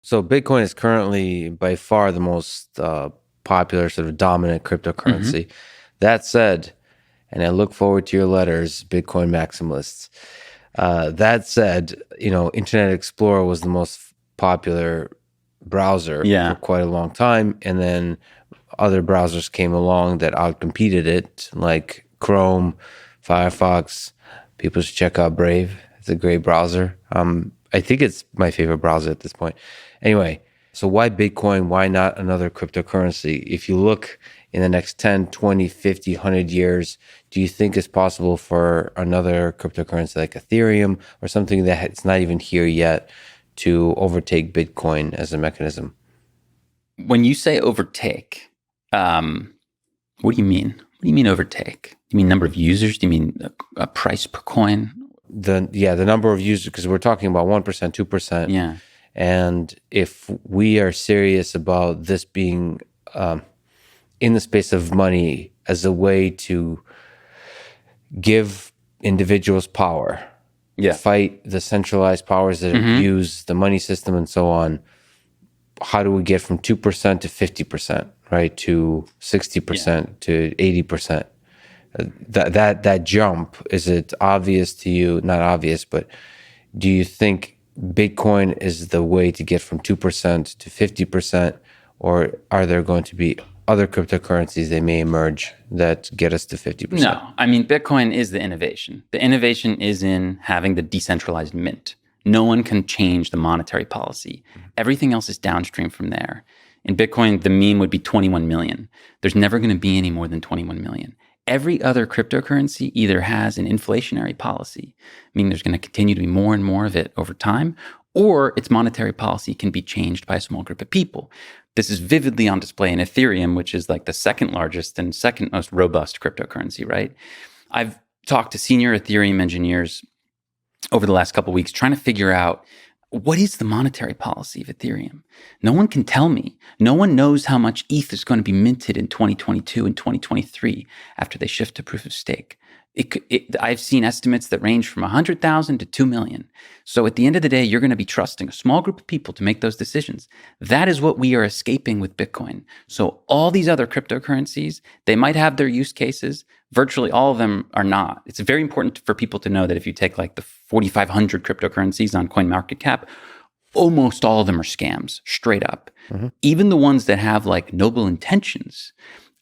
So Bitcoin is currently by far the most popular, sort of dominant cryptocurrency. That said, and I look forward to your letters, Bitcoin maximalists. That said, Internet Explorer was the most popular browser for Yeah. quite a long time, and then other browsers came along that outcompeted it, like Chrome, Firefox. People should check out Brave. It's a great browser. I think it's my favorite browser at this point. Anyway, so why Bitcoin? Why not another cryptocurrency? If you look in the next 10, 20, 50, 100 years, do you think it's possible for another cryptocurrency like Ethereum or something that's not even here yet to overtake Bitcoin as a mechanism? When you say overtake, what do you mean? What do you mean overtake? Do you mean number of users? Do you mean a price per coin? The number of users, because we're talking about 1%, 2%. Yeah. And if we are serious about this being in the space of money as a way to give individuals power, fight the centralized powers that use the money system and so on, how do we get from 2% to 50%, right? To 60% to 80%? That jump, is it obvious to you? Not obvious, but do you think Bitcoin is the way to get from 2% to 50%, or are there going to be other cryptocurrencies that may emerge that get us to 50%? No, I mean, Bitcoin is the innovation. The innovation is in having the decentralized mint. No one can change the monetary policy. Everything else is downstream from there. In Bitcoin, the mean would be 21 million. There's never going to be any more than 21 million. Every other cryptocurrency either has an inflationary policy, meaning there's going to continue to be more and more of it over time, or its monetary policy can be changed by a small group of people. This is vividly on display in Ethereum, which is like the second largest and second most robust cryptocurrency, right? I've talked to senior Ethereum engineers over the last couple of weeks trying to figure out, what is the monetary policy of Ethereum? No one can tell me. No one knows how much ETH is going to be minted in 2022 and 2023 after they shift to proof of stake. I've seen estimates that range from 100,000 to 2 million. So at the end of the day, you're going to be trusting a small group of people to make those decisions. That is what we are escaping with Bitcoin. So all these other cryptocurrencies, they might have their use cases. Virtually all of them are not. It's very important for people to know that if you take like the 4,500 cryptocurrencies on CoinMarketCap, almost all of them are scams, straight up. Even the ones that have like noble intentions,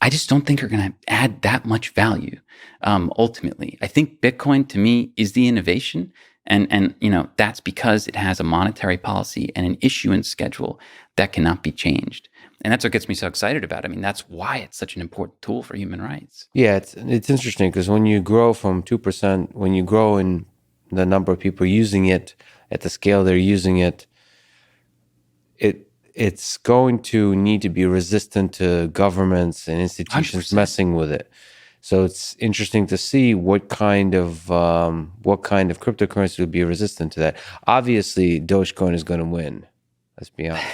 I just don't think are going to add that much value. Ultimately, I think Bitcoin to me is the innovation, and that's because it has a monetary policy and an issuance schedule that cannot be changed. And that's what gets me so excited about it. I mean, that's why it's such an important tool for human rights. Yeah, it's interesting because when you grow from 2%, when you grow in the number of people using it at the scale they're using it, it's going to need to be resistant to governments and institutions 100%. messing with it. So it's interesting to see what kind of cryptocurrency will be resistant to that. Obviously, Dogecoin is going to win. Let's be honest.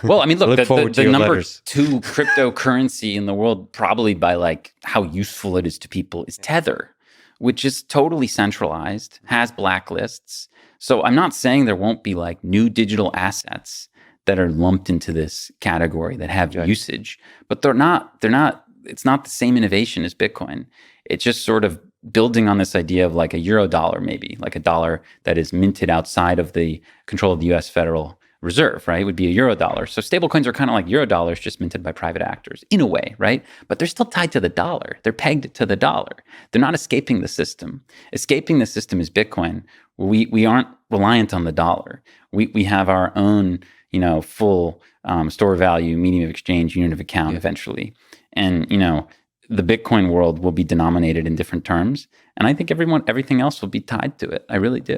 Well, I mean, look, the number letters. 2 cryptocurrency in the world, probably by like how useful it is to people, is Tether, which is totally centralized, has blacklists. So I'm not saying there won't be like new digital assets that are lumped into this category that have usage, but they're not, it's not the same innovation as Bitcoin. It's just sort of building on this idea of like a euro dollar, maybe like a dollar that is minted outside of the control of the US Federal Reserve, right? It would be a euro dollar. So stablecoins are kind of like euro dollars, just minted by private actors in a way, right? But they're still tied to the dollar. They're pegged to the dollar. They're not escaping the system. Escaping the system is Bitcoin. We aren't reliant on the dollar. We have our own, full store value, medium of exchange, unit of account eventually. And, the Bitcoin world will be denominated in different terms. And I think everything else will be tied to it. I really do.